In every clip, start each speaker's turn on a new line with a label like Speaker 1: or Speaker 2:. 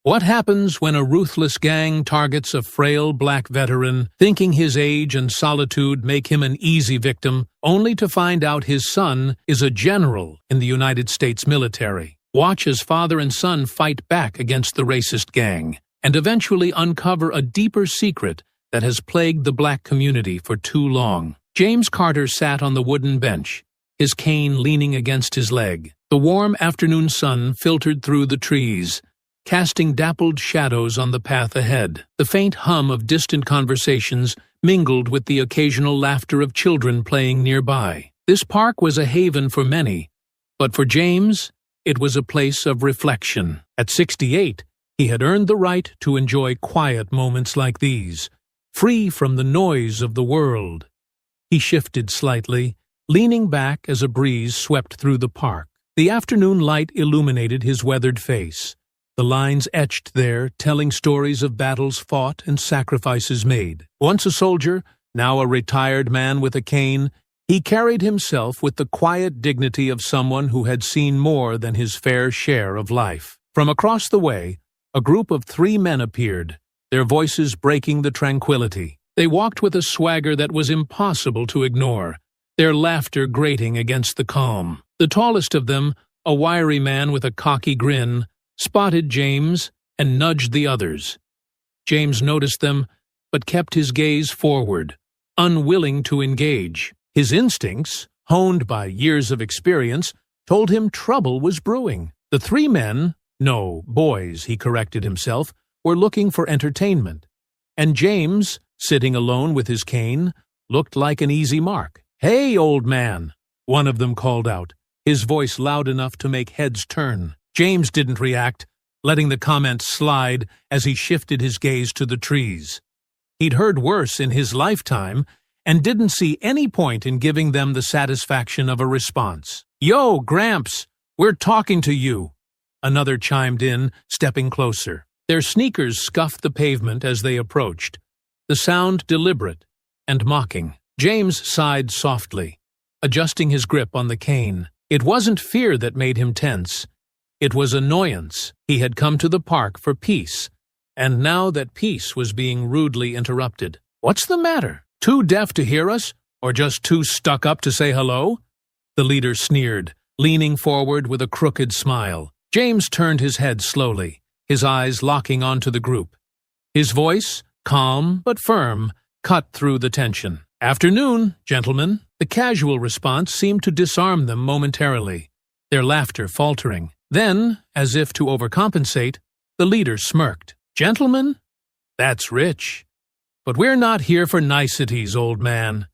Speaker 1: What happens when a ruthless gang targets a frail black veteran, thinking his age and solitude make him an easy victim, only to find out his son is a general in the United States military? Watch as father and son fight back against the racist gang, and eventually uncover a deeper secret that has plagued the black community for too long. James Carter sat on the wooden bench, his cane leaning against his leg. The warm afternoon sun filtered through the trees, casting dappled shadows on the path ahead. The faint hum of distant conversations mingled with the occasional laughter of children playing nearby. This park was a haven for many, but for James, it was a place of reflection. At 68, he had earned the right to enjoy quiet moments like these, free from the noise of the world. He shifted slightly, leaning back as a breeze swept through the park. The afternoon light illuminated his weathered face, the lines etched there telling stories of battles fought and sacrifices made. Once a soldier, now a retired man with a cane, he carried himself with the quiet dignity of someone who had seen more than his fair share of life. From across the way, a group of 3 men appeared, their voices breaking the tranquility. They walked with a swagger that was impossible to ignore, their laughter grating against the calm. The tallest of them, a wiry man with a cocky grin, spotted James and nudged the others. James noticed them, but kept his gaze forward, unwilling to engage. His instincts, honed by years of experience, told him trouble was brewing. The 3 men, no, boys, he corrected himself, were looking for entertainment, and James, sitting alone with his cane, looked like an easy mark. "Hey, old man," one of them called out, his voice loud enough to make heads turn. James didn't react, letting the comment slide as he shifted his gaze to the trees. He'd heard worse in his lifetime and didn't see any point in giving them the satisfaction of a response. "Yo, Gramps, we're talking to you," another chimed in, stepping closer. Their sneakers scuffed the pavement as they approached, the sound deliberate and mocking. James sighed softly, adjusting his grip on the cane. It wasn't fear that made him tense. It was annoyance. He had come to the park for peace, and now that peace was being rudely interrupted. "What's the matter? Too deaf to hear us, or just too stuck up to say hello?" The leader sneered, leaning forward with a crooked smile. James turned his head slowly, his eyes locking onto the group. His voice, calm but firm, cut through the tension. "Afternoon, gentlemen." The casual response seemed to disarm them momentarily, their laughter faltering. Then, as if to overcompensate, the leader smirked. "Gentlemen? That's rich. But we're not here for niceties, old man.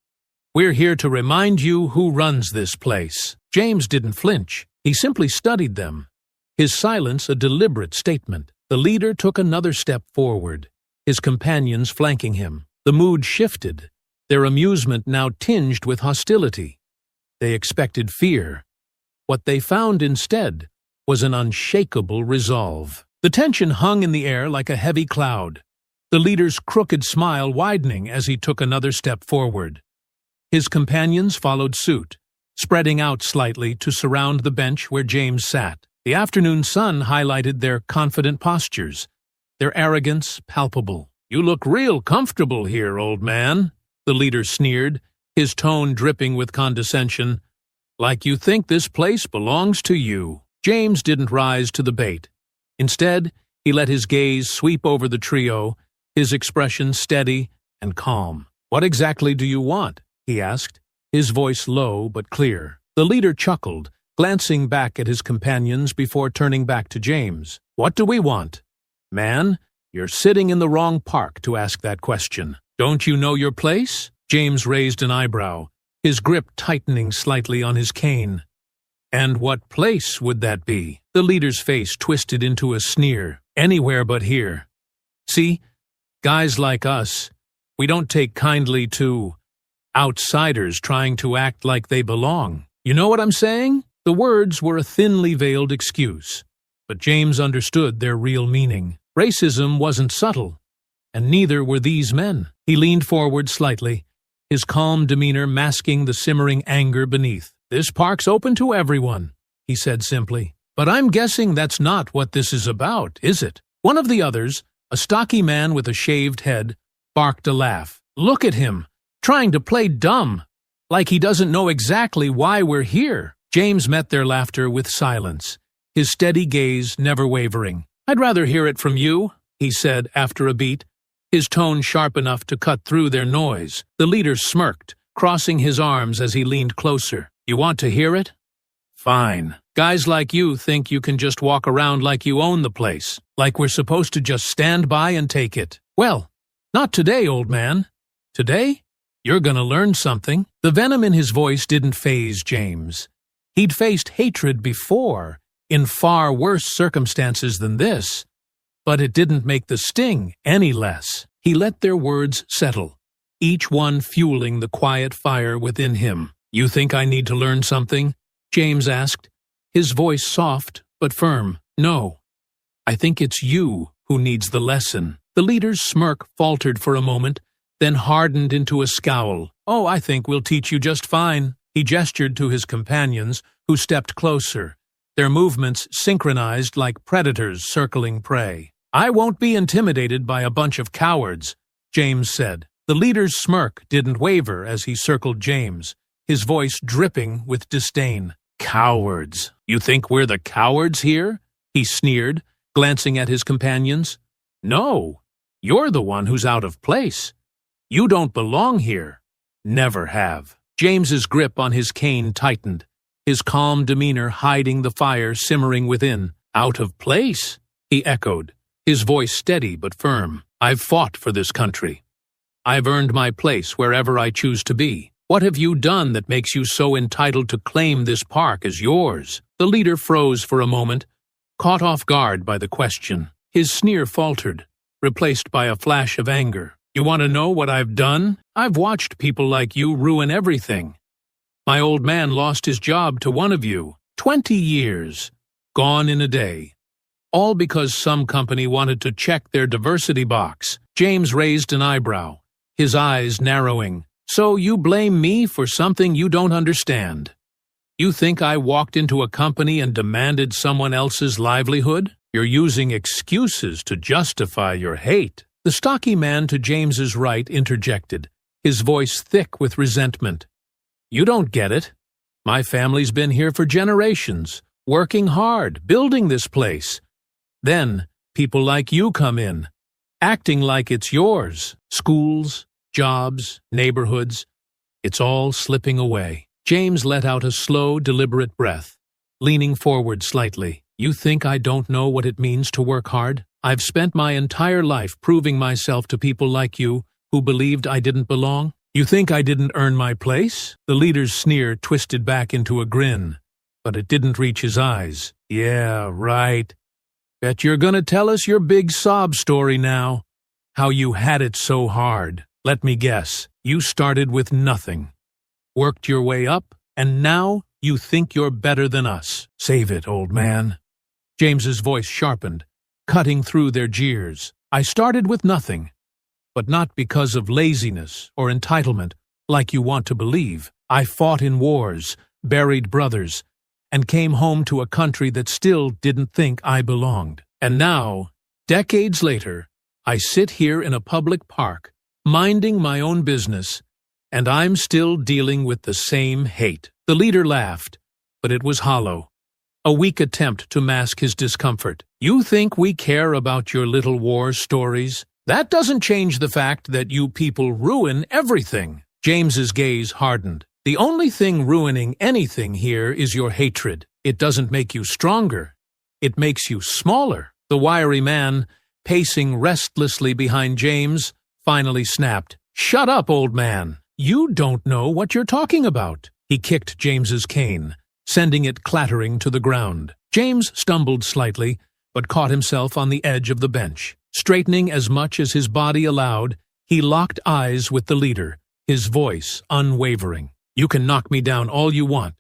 Speaker 1: We're here to remind you who runs this place." James didn't flinch. He simply studied them, his silence a deliberate statement. The leader took another step forward, his companions flanking him. The mood shifted, their amusement now tinged with hostility. They expected fear. What they found instead was an unshakable resolve. The tension hung in the air like a heavy cloud, the leader's crooked smile widening as he took another step forward. His companions followed suit, spreading out slightly to surround the bench where James sat. The afternoon sun highlighted their confident postures, their arrogance palpable. "You look real comfortable here, old man," the leader sneered, his tone dripping with condescension. "Like you think this place belongs to you." James didn't rise to the bait. Instead, he let his gaze sweep over the trio, his expression steady and calm. "What exactly do you want?" he asked, his voice low but clear. The leader chuckled, glancing back at his companions before turning back to James. "What do we want? Man, you're sitting in the wrong park to ask that question. Don't you know your place?" James raised an eyebrow, his grip tightening slightly on his cane. "And what place would that be?" The leader's face twisted into a sneer. "Anywhere but here. See, guys like us, we don't take kindly to outsiders trying to act like they belong. You know what I'm saying?" The words were a thinly veiled excuse, but James understood their real meaning. Racism wasn't subtle, and neither were these men. He leaned forward slightly, his calm demeanor masking the simmering anger beneath. "This park's open to everyone," he said simply. "But I'm guessing that's not what this is about, is it?" One of the others, a stocky man with a shaved head, barked a laugh. "Look at him, trying to play dumb, like he doesn't know exactly why we're here." James met their laughter with silence, his steady gaze never wavering. "I'd rather hear it from you," he said after a beat, his tone sharp enough to cut through their noise. The leader smirked, crossing his arms as he leaned closer. "You want to hear it? Fine. Guys like you think you can just walk around like you own the place, like we're supposed to just stand by and take it. Well, not today, old man. Today, you're gonna learn something." The venom in his voice didn't faze James. He'd faced hatred before, in far worse circumstances than this, but it didn't make the sting any less. He let their words settle, each one fueling the quiet fire within him. "You think I need to learn something?" James asked, his voice soft but firm. "No, I think it's you who needs the lesson." The leader's smirk faltered for a moment, then hardened into a scowl. "Oh, I think we'll teach you just fine." He gestured to his companions, who stepped closer, their movements synchronized like predators circling prey. "I won't be intimidated by a bunch of cowards," James said. The leader's smirk didn't waver as he circled James, his voice dripping with disdain. "Cowards? You think we're the cowards here?" he sneered, glancing at his companions. "No, you're the one who's out of place. You don't belong here. Never have." James's grip on his cane tightened, his calm demeanor hiding the fire simmering within. "Out of place?" he echoed, his voice steady but firm. "I've fought for this country. I've earned my place wherever I choose to be. What have you done that makes you so entitled to claim this park as yours?" The leader froze for a moment, caught off guard by the question. His sneer faltered, replaced by a flash of anger. "You want to know what I've done? I've watched people like you ruin everything. My old man lost his job to one of you. 20 years. Gone in a day. All because some company wanted to check their diversity box." James raised an eyebrow, his eyes narrowing. "So you blame me for something you don't understand? You think I walked into a company and demanded someone else's livelihood? You're using excuses to justify your hate." The stocky man to James's right interjected, his voice thick with resentment. "You don't get it. My family's been here for generations, working hard, building this place. Then people like you come in, acting like it's yours. Schools, jobs, neighborhoods. It's all slipping away." James let out a slow, deliberate breath, leaning forward slightly. "You think I don't know what it means to work hard? I've spent my entire life proving myself to people like you who believed I didn't belong. You think I didn't earn my place?" The leader's sneer twisted back into a grin, but it didn't reach his eyes. "Yeah, right. Bet you're gonna tell us your big sob story now. How you had it so hard. Let me guess, you started with nothing, worked your way up, and now you think you're better than us. Save it, old man." James's voice sharpened, cutting through their jeers. "I started with nothing, but not because of laziness or entitlement, like you want to believe. I fought in wars, buried brothers, and came home to a country that still didn't think I belonged. And now, decades later, I sit here in a public park, minding my own business, and I'm still dealing with the same hate." The leader laughed, but it was hollow, a weak attempt to mask his discomfort. "You think we care about your little war stories? That doesn't change the fact that you people ruin everything." James's gaze hardened. "The only thing ruining anything here is your hatred. It doesn't make you stronger. It makes you smaller." The wiry man, pacing restlessly behind James, finally snapped. "Shut up, old man. You don't know what you're talking about." He kicked James's cane, sending it clattering to the ground. James stumbled slightly, but caught himself on the edge of the bench. Straightening as much as his body allowed, he locked eyes with the leader, his voice unwavering. "You can knock me down all you want,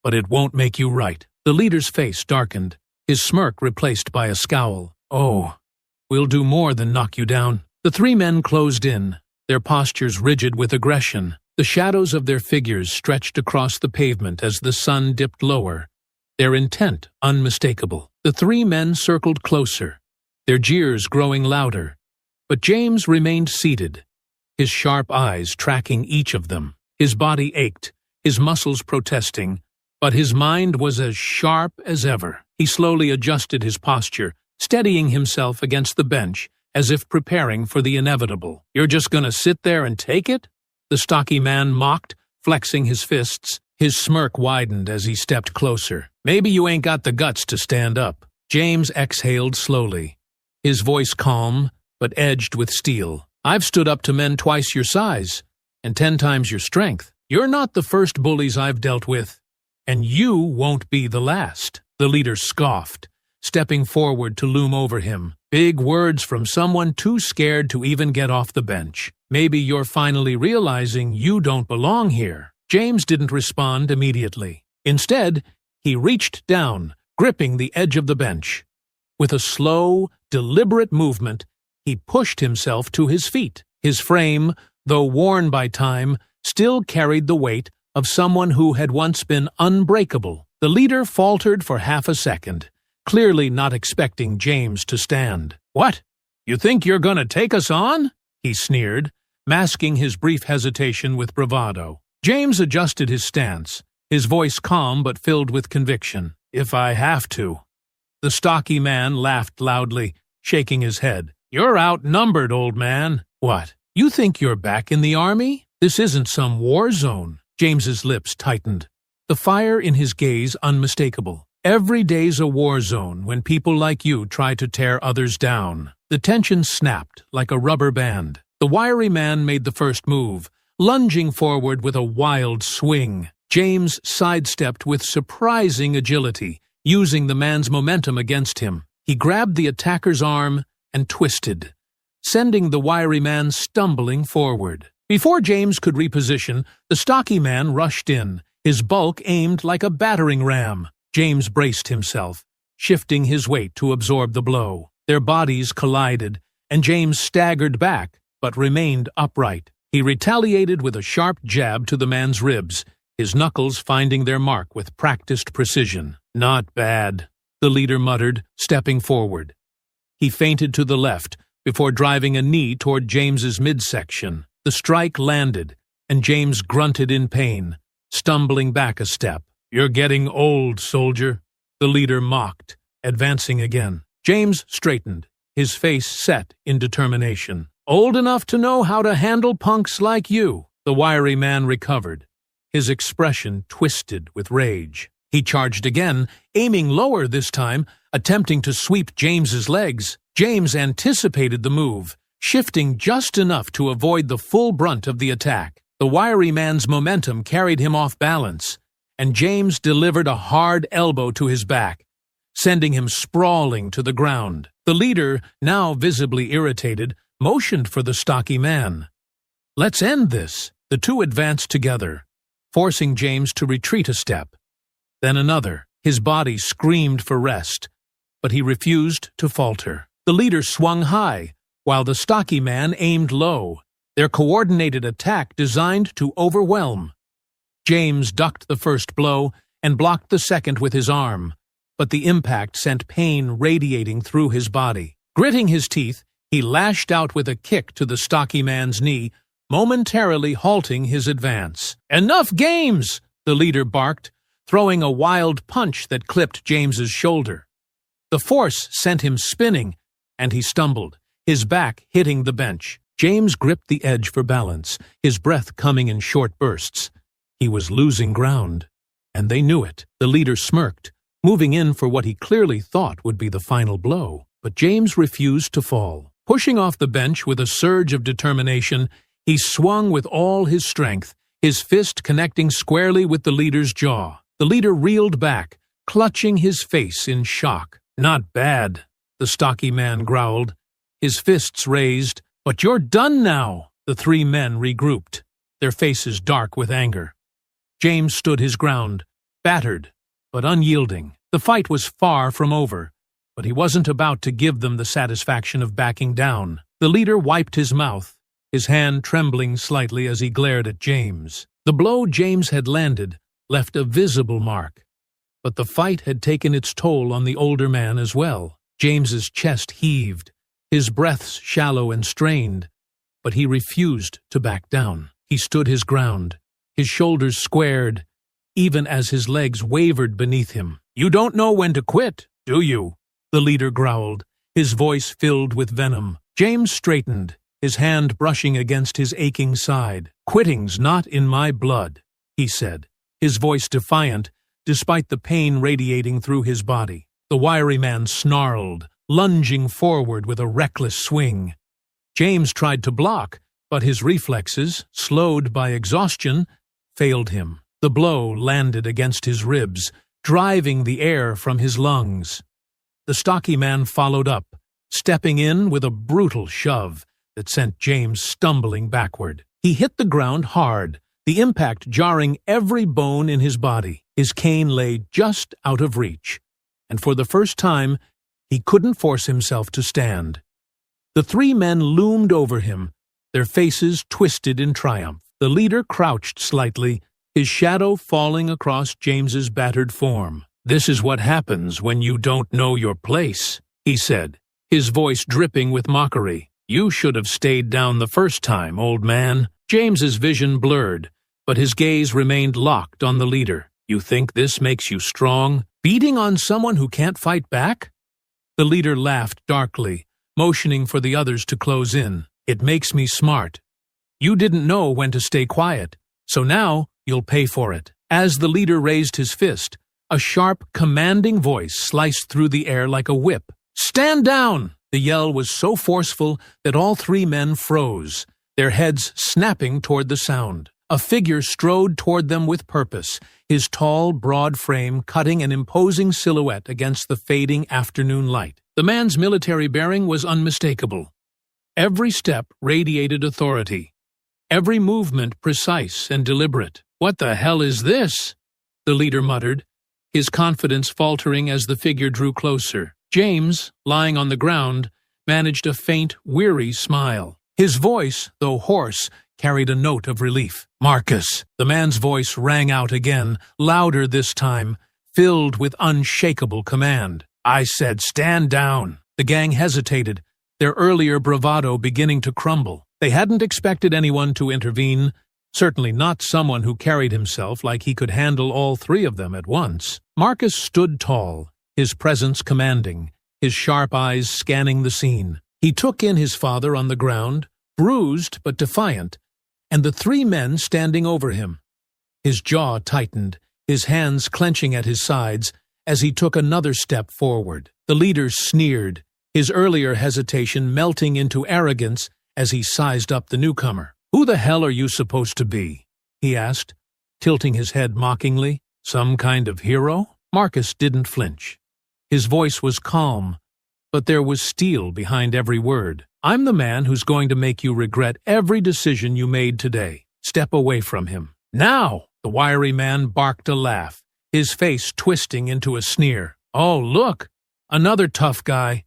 Speaker 1: but it won't make you right." The leader's face darkened, his smirk replaced by a scowl. "Oh, we'll do more than knock you down." The three men closed in, their postures rigid with aggression. The shadows of their figures stretched across the pavement as the sun dipped lower, their intent unmistakable. The three men circled closer, their jeers growing louder. But James remained seated, his sharp eyes tracking each of them. His body ached, his muscles protesting, but his mind was as sharp as ever. He slowly adjusted his posture, steadying himself against the bench, as if preparing for the inevitable. "You're just gonna sit there and take it?" the stocky man mocked, flexing his fists. His smirk widened as he stepped closer. "Maybe you ain't got the guts to stand up." James exhaled slowly, his voice calm but edged with steel. "I've stood up to men twice your size, and 10 times your strength. You're not the first bullies I've dealt with, and you won't be the last." The leader scoffed, stepping forward to loom over him. Big words from someone too scared to even get off the bench. "Maybe you're finally realizing you don't belong here." James didn't respond immediately. Instead, he reached down, gripping the edge of the bench. With a slow, deliberate movement, he pushed himself to his feet. His frame, though worn by time, still carried the weight of someone who had once been unbreakable. The leader faltered for half a second, clearly not expecting James to stand. "What? You think you're going to take us on?" he sneered, masking his brief hesitation with bravado. James adjusted his stance, his voice calm but filled with conviction. "If I have to." The stocky man laughed loudly, shaking his head. "You're outnumbered, old man." "What? You think you're back in the army? This isn't some war zone." James's lips tightened, the fire in his gaze unmistakable. "Every day's a war zone when people like you try to tear others down." The tension snapped like a rubber band. The wiry man made the first move, lunging forward with a wild swing. James sidestepped with surprising agility, using the man's momentum against him. He grabbed the attacker's arm and twisted, sending the wiry man stumbling forward. Before James could reposition, the stocky man rushed in, his bulk aimed like a battering ram. James braced himself, shifting his weight to absorb the blow. Their bodies collided, and James staggered back, but remained upright. He retaliated with a sharp jab to the man's ribs, his knuckles finding their mark with practiced precision. "Not bad," the leader muttered, stepping forward. He feinted to the left before driving a knee toward James's midsection. The strike landed, and James grunted in pain, stumbling back a step. "You're getting old, soldier," the leader mocked, advancing again. James straightened, his face set in determination. "Old enough to know how to handle punks like you." The wiry man recovered, his expression twisted with rage. He charged again, aiming lower this time, attempting to sweep James's legs. James anticipated the move, shifting just enough to avoid the full brunt of the attack. The wiry man's momentum carried him off balance, and James delivered a hard elbow to his back, sending him sprawling to the ground. The leader, now visibly irritated, motioned for the stocky man. "Let's end this." The two advanced together, forcing James to retreat a step, then another. His body screamed for rest, but he refused to falter. The leader swung high, while the stocky man aimed low, their coordinated attack designed to overwhelm. James ducked the first blow and blocked the second with his arm, but the impact sent pain radiating through his body. Gritting his teeth, he lashed out with a kick to the stocky man's knee, momentarily halting his advance. "Enough games!" the leader barked, throwing a wild punch that clipped James's shoulder. The force sent him spinning, and he stumbled, his back hitting the bench. James gripped the edge for balance, his breath coming in short bursts. He was losing ground, and they knew it. The leader smirked, moving in for what he clearly thought would be the final blow. But James refused to fall. Pushing off the bench with a surge of determination, he swung with all his strength, his fist connecting squarely with the leader's jaw. The leader reeled back, clutching his face in shock. "Not bad," the stocky man growled, his fists raised. "But you're done now." The three men regrouped, their faces dark with anger. James stood his ground, battered but unyielding. The fight was far from over, but he wasn't about to give them the satisfaction of backing down. The leader wiped his mouth, his hand trembling slightly as he glared at James. The blow James had landed left a visible mark, but the fight had taken its toll on the older man as well. James's chest heaved, his breaths shallow and strained, but he refused to back down. He stood his ground, his shoulders squared, even as his legs wavered beneath him. "You don't know when to quit, do you?" the leader growled, his voice filled with venom. James straightened, his hand brushing against his aching side. "Quitting's not in my blood," he said, his voice defiant, despite the pain radiating through his body. The wiry man snarled, lunging forward with a reckless swing. James tried to block, but his reflexes, slowed by exhaustion, failed him. The blow landed against his ribs, driving the air from his lungs. The stocky man followed up, stepping in with a brutal shove that sent James stumbling backward. He hit the ground hard, the impact jarring every bone in his body. His cane lay just out of reach, and for the first time, he couldn't force himself to stand. The three men loomed over him, their faces twisted in triumph. The leader crouched slightly, his shadow falling across James's battered form. "This is what happens when you don't know your place," he said, his voice dripping with mockery. "You should have stayed down the first time, old man." James's vision blurred, but his gaze remained locked on the leader. "You think this makes you strong? Beating on someone who can't fight back?" The leader laughed darkly, motioning for the others to close in. "It makes me smart. You didn't know when to stay quiet, so now you'll pay for it." As the leader raised his fist, a sharp, commanding voice sliced through the air like a whip. "Stand down!" The yell was so forceful that all three men froze, their heads snapping toward the sound. A figure strode toward them with purpose, his tall, broad frame cutting an imposing silhouette against the fading afternoon light. The man's military bearing was unmistakable. Every step radiated authority, every movement precise and deliberate. "What the hell is this?" the leader muttered, his confidence faltering as the figure drew closer. James, lying on the ground, managed a faint, weary smile. His voice, though hoarse, carried a note of relief. "Marcus!" The man's voice rang out again, louder this time, filled with unshakable command. "I said stand down." The gang hesitated, their earlier bravado beginning to crumble. They hadn't expected anyone to intervene, certainly not someone who carried himself like he could handle all three of them at once. Marcus stood tall, his presence commanding, his sharp eyes scanning the scene. He took in his father on the ground, bruised but defiant, and the three men standing over him. His jaw tightened, his hands clenching at his sides as he took another step forward. The leader sneered, his earlier hesitation melting into arrogance as he sized up the newcomer. "Who the hell are you supposed to be?" he asked, tilting his head mockingly. "Some kind of hero?" Marcus didn't flinch. His voice was calm, but there was steel behind every word. "I'm the man who's going to make you regret every decision you made today. Step away from him." "Now!" The wiry man barked a laugh, his face twisting into a sneer. "Oh, look! Another tough guy.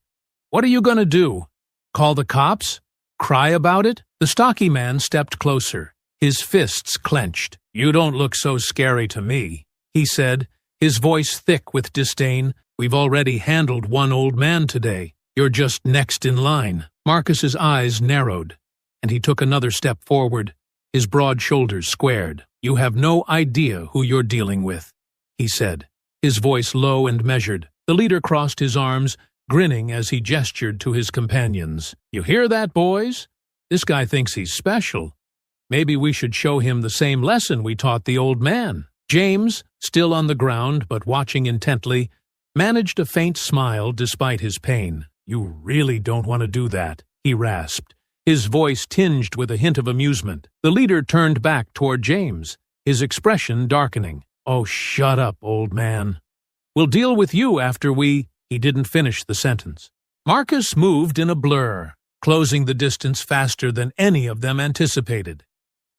Speaker 1: What are you going to do? Call the cops? Cry about it?" The stocky man stepped closer, his fists clenched. "You don't look so scary to me," he said, his voice thick with disdain. "We've already handled one old man today. You're just next in line." Marcus's eyes narrowed, and he took another step forward, his broad shoulders squared. "You have no idea who you're dealing with," he said, his voice low and measured. The leader crossed his arms, grinning as he gestured to his companions. "You hear that, boys? This guy thinks he's special. Maybe we should show him the same lesson we taught the old man." James, still on the ground but watching intently, managed a faint smile despite his pain. "You really don't want to do that," he rasped, his voice tinged with a hint of amusement. The leader turned back toward James, his expression darkening. "Oh, shut up, old man. We'll deal with you after we—" He didn't finish the sentence. Marcus moved in a blur, closing the distance faster than any of them anticipated.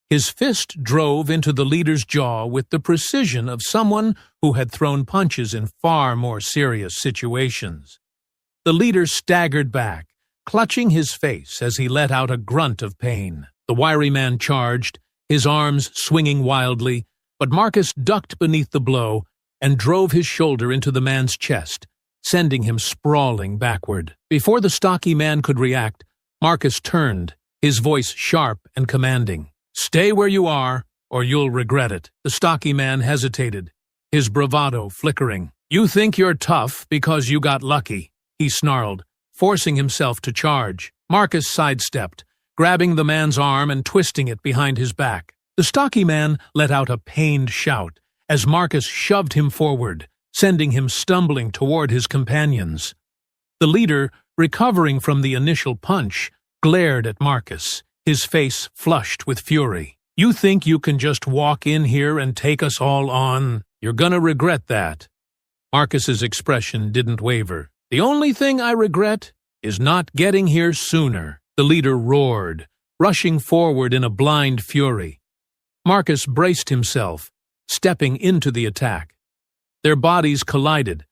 Speaker 1: His fist drove into the leader's jaw with the precision of someone who had thrown punches in far more serious situations. The leader staggered back, clutching his face as he let out a grunt of pain. The wiry man charged, his arms swinging wildly, but Marcus ducked beneath the blow and drove his shoulder into the man's chest, sending him sprawling backward. Before the stocky man could react, Marcus turned, his voice sharp and commanding. "Stay where you are, or you'll regret it." The stocky man hesitated, his bravado flickering. "You think you're tough because you got lucky," he snarled, forcing himself to charge. Marcus sidestepped, grabbing the man's arm and twisting it behind his back. The stocky man let out a pained shout as Marcus shoved him forward, sending him stumbling toward his companions. The leader, recovering from the initial punch, glared at Marcus, his face flushed with fury. "You think you can just walk in here and take us all on? You're gonna regret that." Marcus's expression didn't waver. "The only thing I regret is not getting here sooner," the leader roared, rushing forward in a blind fury. Marcus braced himself, stepping into the attack. Their bodies collided,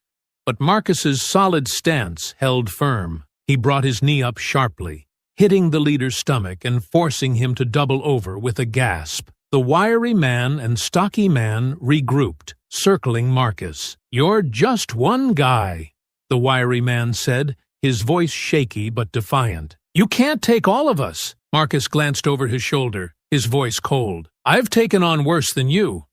Speaker 1: but Marcus's solid stance held firm. He brought his knee up sharply, hitting the leader's stomach and forcing him to double over with a gasp. The wiry man and stocky man regrouped, circling Marcus. "You're just one guy," the wiry man said, his voice shaky but defiant. "You can't take all of us." Marcus glanced over his shoulder, his voice cold. "I've taken on worse than you.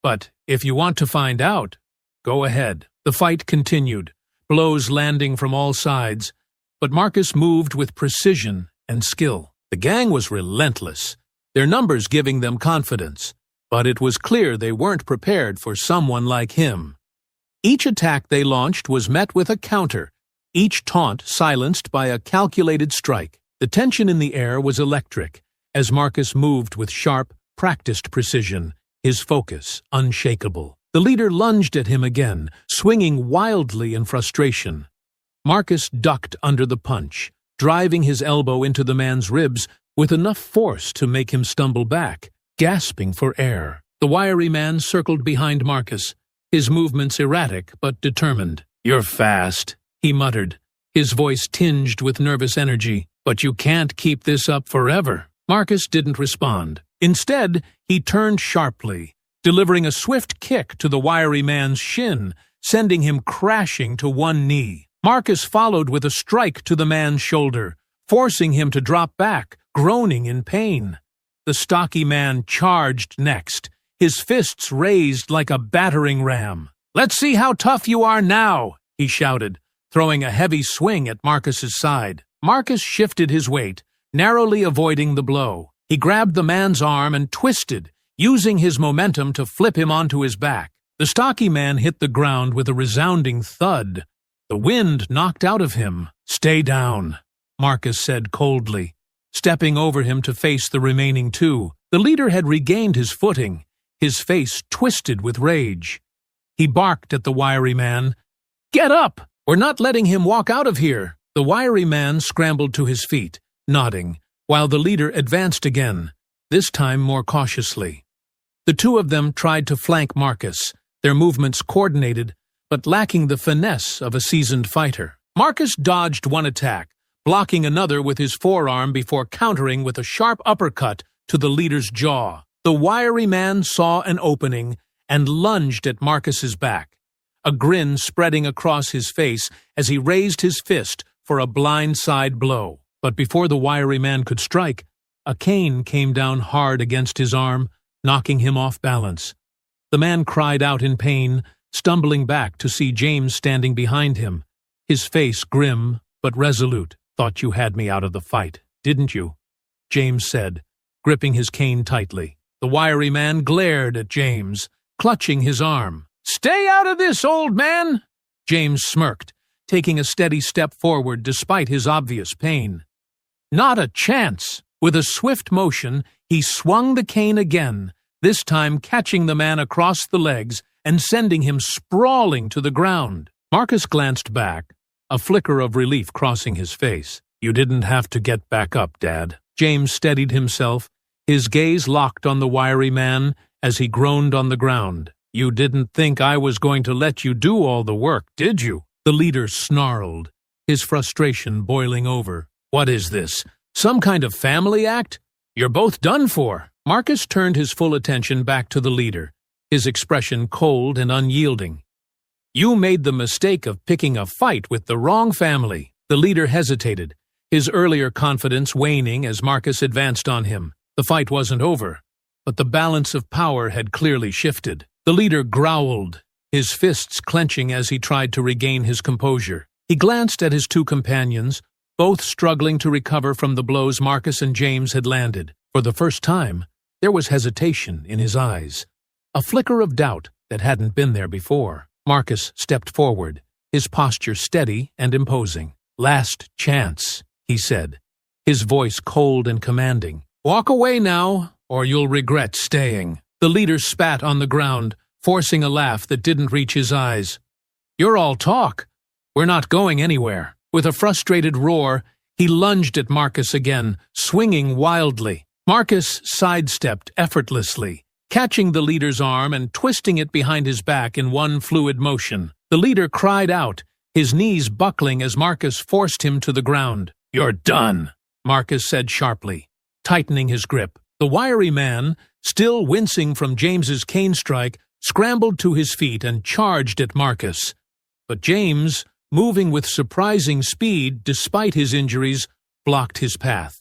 Speaker 1: But if you want to find out, go ahead." The fight continued, blows landing from all sides, but Marcus moved with precision and skill. The gang was relentless, their numbers giving them confidence, but it was clear they weren't prepared for someone like him. Each attack they launched was met with a counter, each taunt silenced by a calculated strike. The tension in the air was electric, as Marcus moved with sharp, practiced precision, his focus unshakable. The leader lunged at him again, swinging wildly in frustration. Marcus ducked under the punch, driving his elbow into the man's ribs with enough force to make him stumble back, gasping for air. The wiry man circled behind Marcus, his movements erratic but determined. "You're fast," he muttered, his voice tinged with nervous energy. "But you can't keep this up forever." Marcus didn't respond. Instead, he turned sharply, delivering a swift kick to the wiry man's shin, sending him crashing to one knee. Marcus followed with a strike to the man's shoulder, forcing him to drop back, groaning in pain. The stocky man charged next, his fists raised like a battering ram. "Let's see how tough you are now," he shouted, throwing a heavy swing at Marcus's side. Marcus shifted his weight, narrowly avoiding the blow. He grabbed the man's arm and twisted, using his momentum to flip him onto his back. The stocky man hit the ground with a resounding thud. The wind knocked out of him. "Stay down," Marcus said coldly, stepping over him to face the remaining two. The leader had regained his footing, his face twisted with rage. He barked at the wiry man. "Get up! We're not letting him walk out of here." The wiry man scrambled to his feet, nodding, while the leader advanced again, this time more cautiously. The two of them tried to flank Marcus, their movements coordinated, but lacking the finesse of a seasoned fighter. Marcus dodged one attack, blocking another with his forearm before countering with a sharp uppercut to the leader's jaw. The wiry man saw an opening and lunged at Marcus's back, a grin spreading across his face as he raised his fist for a blindside blow. But before the wiry man could strike, a cane came down hard against his arm, knocking him off balance. The man cried out in pain, stumbling back to see James standing behind him, his face grim but resolute. "Thought you had me out of the fight, didn't you?" James said, gripping his cane tightly. The wiry man glared at James, clutching his arm. "Stay out of this, old man!" James smirked, taking a steady step forward despite his obvious pain. "Not a chance!" With a swift motion, he swung the cane again, this time catching the man across the legs and sending him sprawling to the ground. Marcus glanced back, a flicker of relief crossing his face. "You didn't have to get back up, Dad." James steadied himself, his gaze locked on the wiry man as he groaned on the ground. "You didn't think I was going to let you do all the work, did you?" The leader snarled, his frustration boiling over. "What is this? Some kind of family act? You're both done for." Marcus turned his full attention back to the leader, his expression cold and unyielding. "You made the mistake of picking a fight with the wrong family." The leader hesitated, his earlier confidence waning as Marcus advanced on him. The fight wasn't over, but the balance of power had clearly shifted. The leader growled, his fists clenching as he tried to regain his composure. He glanced at his two companions, both struggling to recover from the blows Marcus and James had landed. For the first time, there was hesitation in his eyes, a flicker of doubt that hadn't been there before. Marcus stepped forward, his posture steady and imposing. "Last chance," he said, his voice cold and commanding. "Walk away now, or you'll regret staying." The leader spat on the ground, forcing a laugh that didn't reach his eyes. "You're all talk. We're not going anywhere." With a frustrated roar, he lunged at Marcus again, swinging wildly. Marcus sidestepped effortlessly, catching the leader's arm and twisting it behind his back in one fluid motion. The leader cried out, his knees buckling as Marcus forced him to the ground. "You're done," Marcus said sharply, tightening his grip. The wiry man, still wincing from James's cane strike, scrambled to his feet and charged at Marcus. But James, moving with surprising speed despite his injuries, blocked his path.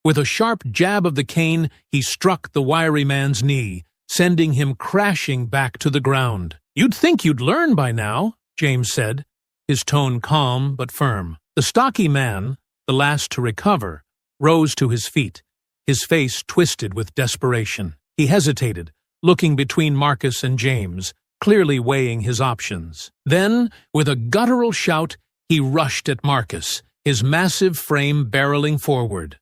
Speaker 1: With a sharp jab of the cane, he struck the wiry man's knee, sending him crashing back to the ground. "You'd think you'd learn by now," James said, his tone calm but firm. The stocky man, the last to recover, rose to his feet, his face twisted with desperation. He hesitated, looking between Marcus and James, clearly weighing his options. Then, with a guttural shout, he rushed at Marcus, his massive frame barreling forward.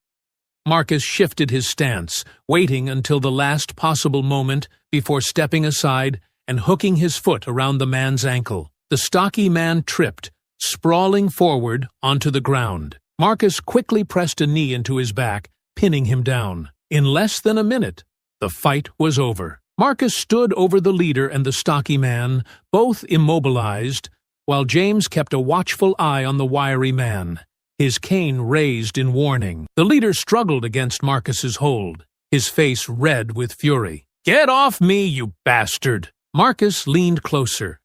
Speaker 1: Marcus shifted his stance, waiting until the last possible moment before stepping aside and hooking his foot around the man's ankle. The stocky man tripped, sprawling forward onto the ground. Marcus quickly pressed a knee into his back, pinning him down. In less than a minute, the fight was over. Marcus stood over the leader and the stocky man, both immobilized, while James kept a watchful eye on the wiry man, his cane raised in warning. The leader struggled against Marcus's hold, his face red with fury. "Get off me, you bastard!" Marcus leaned closer,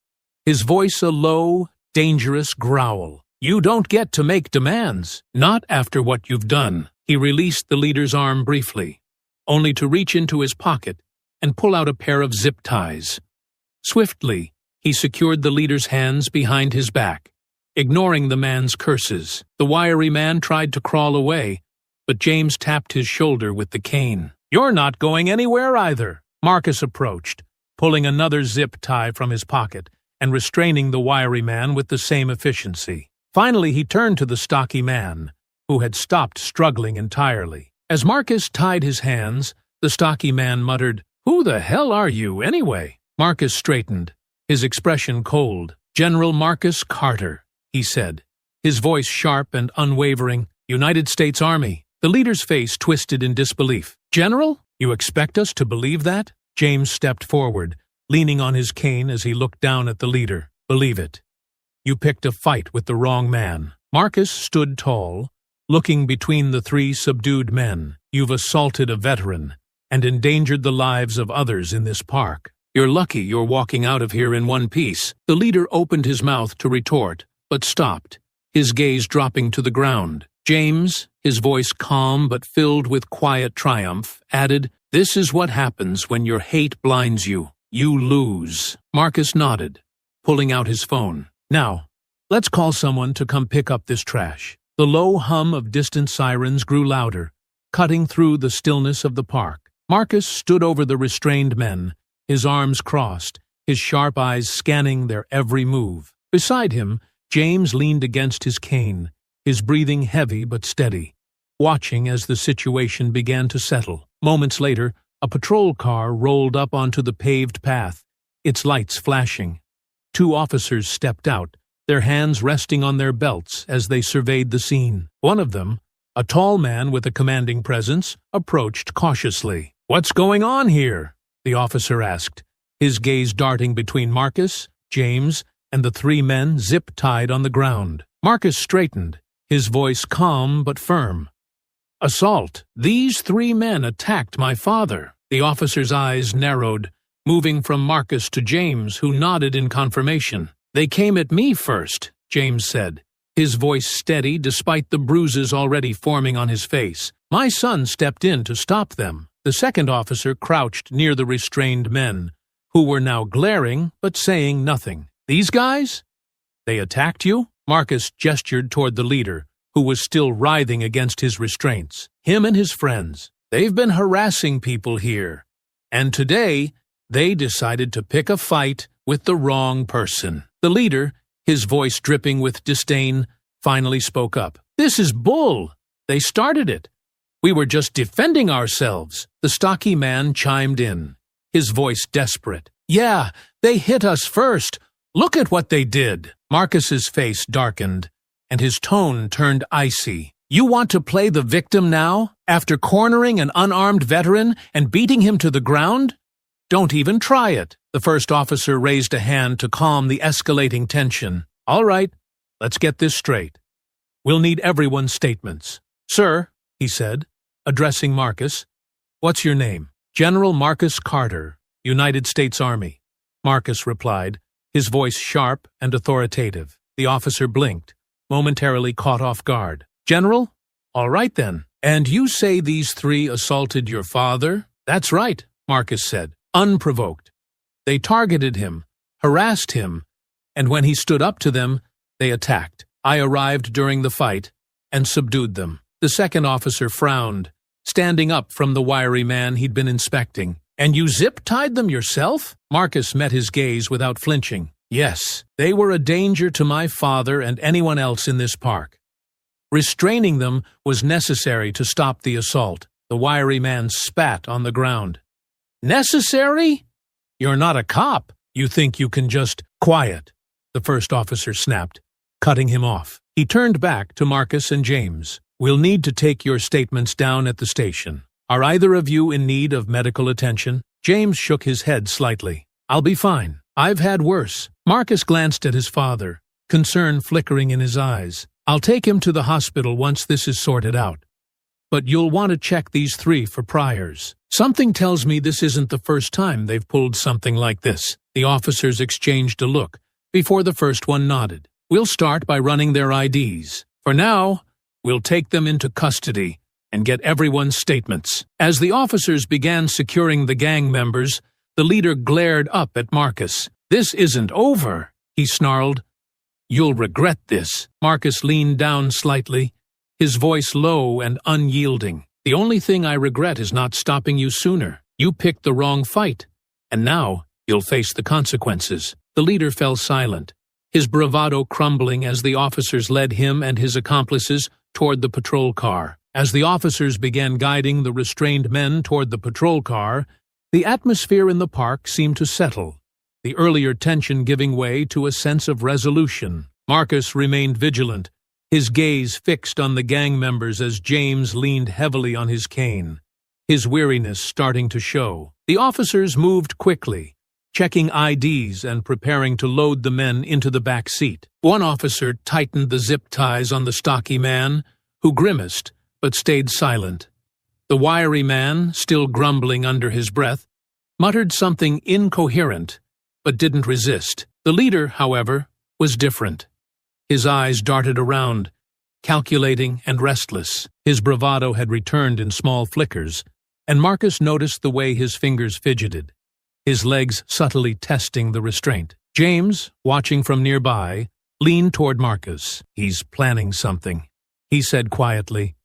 Speaker 1: his voice a low, dangerous growl. "You don't get to make demands, not after what you've done." He released the leader's arm briefly, only to reach into his pocket and pull out a pair of zip ties. Swiftly, he secured the leader's hands behind his back, ignoring the man's curses. The wiry man tried to crawl away, but James tapped his shoulder with the cane. "You're not going anywhere either." Marcus approached, pulling another zip tie from his pocket and restraining the wiry man with the same efficiency. Finally, he turned to the stocky man, who had stopped struggling entirely. As Marcus tied his hands, the stocky man muttered, "Who the hell are you, anyway?" Marcus straightened, his expression cold. "General Marcus Carter," he said, his voice sharp and unwavering. "United States Army." The leader's face twisted in disbelief. "General? You expect us to believe that?" James stepped forward, leaning on his cane as he looked down at the leader. "Believe it. You picked a fight with the wrong man." Marcus stood tall, looking between the three subdued men. "You've assaulted a veteran and endangered the lives of others in this park. You're lucky you're walking out of here in one piece." The leader opened his mouth to retort, but stopped, his gaze dropping to the ground. James, his voice calm but filled with quiet triumph, added, "This is what happens when your hate blinds you. You lose." Marcus nodded, pulling out his phone. "Now, let's call someone to come pick up this trash." The low hum of distant sirens grew louder, cutting through the stillness of the park. Marcus stood over the restrained men, his arms crossed, his sharp eyes scanning their every move. Beside him, James leaned against his cane, his breathing heavy but steady, watching as the situation began to settle. Moments later, a patrol car rolled up onto the paved path, its lights flashing. Two officers stepped out, their hands resting on their belts as they surveyed the scene. One of them, a tall man with a commanding presence, approached cautiously. "What's going on here?" the officer asked, his gaze darting between Marcus, James, and the three men zip-tied on the ground. Marcus straightened, his voice calm but firm. "Assault. These three men attacked my father." The officer's eyes narrowed, moving from Marcus to James, who nodded in confirmation. "They came at me first," James said, his voice steady despite the bruises already forming on his face. "My son stepped in to stop them." The second officer crouched near the restrained men, who were now glaring but saying nothing. "These guys? They attacked you?" Marcus gestured toward the leader, who was still writhing against his restraints. "Him and his friends. They've been harassing people here. And today, they decided to pick a fight with the wrong person." The leader, his voice dripping with disdain, finally spoke up. "This is bull. They started it. We were just defending ourselves." The stocky man chimed in, his voice desperate. "Yeah, they hit us first. Look at what they did." Marcus's face darkened, and his tone turned icy. "You want to play the victim now, after cornering an unarmed veteran and beating him to the ground? Don't even try it." The first officer raised a hand to calm the escalating tension. "All right, let's get this straight. We'll need everyone's statements." "Sir," he said, addressing Marcus, "what's your name?" "General Marcus Carter, United States Army," Marcus replied, his voice sharp and authoritative. The officer blinked, momentarily caught off guard. "General? All right then. And you say these three assaulted your father?" "That's right," Marcus said, unprovoked. "They targeted him, harassed him, and when he stood up to them, they attacked. I arrived during the fight and subdued them." The second officer frowned, standing up from the wiry man he'd been inspecting. "And you zip-tied them yourself?" Marcus met his gaze without flinching. "Yes, they were a danger to my father and anyone else in this park. Restraining them was necessary to stop the assault." The wiry man spat on the ground. "Necessary? You're not a cop. You think you can just—" "Quiet," the first officer snapped, cutting him off. He turned back to Marcus and James. "We'll need to take your statements down at the station. Are either of you in need of medical attention?" James shook his head slightly. "I'll be fine. I've had worse." Marcus glanced at his father, concern flickering in his eyes. "I'll take him to the hospital once this is sorted out. But you'll want to check these three for priors. Something tells me this isn't the first time they've pulled something like this." The officers exchanged a look before the first one nodded. "We'll start by running their IDs. For now, we'll take them into custody and get everyone's statements." As the officers began securing the gang members, the leader glared up at Marcus. "This isn't over," he snarled. "You'll regret this." Marcus leaned down slightly, his voice low and unyielding. "The only thing I regret is not stopping you sooner. You picked the wrong fight, and now you'll face the consequences." The leader fell silent, his bravado crumbling as the officers led him and his accomplices toward the patrol car. As the officers began guiding the restrained men toward the patrol car, the atmosphere in the park seemed to settle, the earlier tension giving way to a sense of resolution. Marcus remained vigilant, his gaze fixed on the gang members as James leaned heavily on his cane, his weariness starting to show. The officers moved quickly, checking IDs and preparing to load the men into the back seat. One officer tightened the zip ties on the stocky man, who grimaced but stayed silent. The wiry man, still grumbling under his breath, muttered something incoherent, but didn't resist. The leader, however, was different. His eyes darted around, calculating and restless. His bravado had returned in small flickers, and Marcus noticed the way his fingers fidgeted, his legs subtly testing the restraint. James, watching from nearby, leaned toward Marcus. "He's planning something," he said quietly,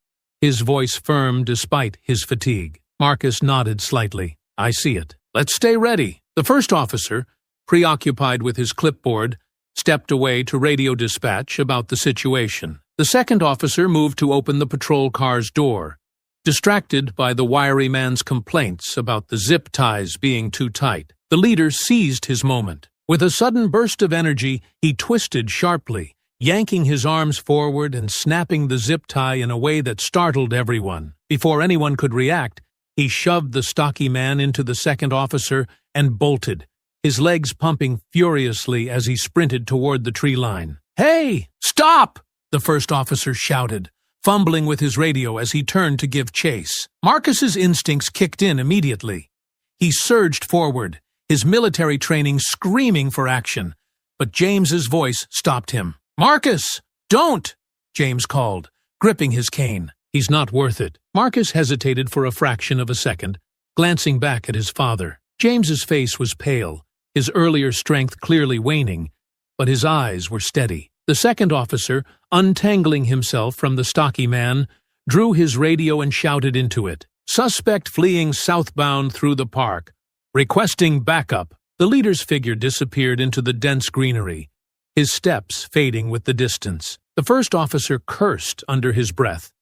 Speaker 1: his voice firm despite his fatigue. Marcus nodded slightly. "I see it. Let's stay ready." The first officer, preoccupied with his clipboard, stepped away to radio dispatch about the situation. The second officer moved to open the patrol car's door, distracted by the wiry man's complaints about the zip ties being too tight. The leader seized his moment. With a sudden burst of energy, he twisted sharply, yanking his arms forward and snapping the zip tie in a way that startled everyone. Before anyone could react, he shoved the stocky man into the second officer and bolted, his legs pumping furiously as he sprinted toward the tree line. "Hey, stop!" the first officer shouted, fumbling with his radio as he turned to give chase. Marcus's instincts kicked in immediately. He surged forward, his military training screaming for action. but James's voice stopped him. "Marcus, don't!" James called, gripping his cane. "He's not worth it." Marcus hesitated for a fraction of a second, glancing back at his father. James's face was pale, his earlier strength clearly waning, but his eyes were steady. The second officer, untangling himself from the stocky man, drew his radio and shouted into it. "Suspect fleeing southbound through the park. Requesting backup." The leader's figure disappeared into the dense greenery, his steps fading with the distance. The first officer cursed under his breath,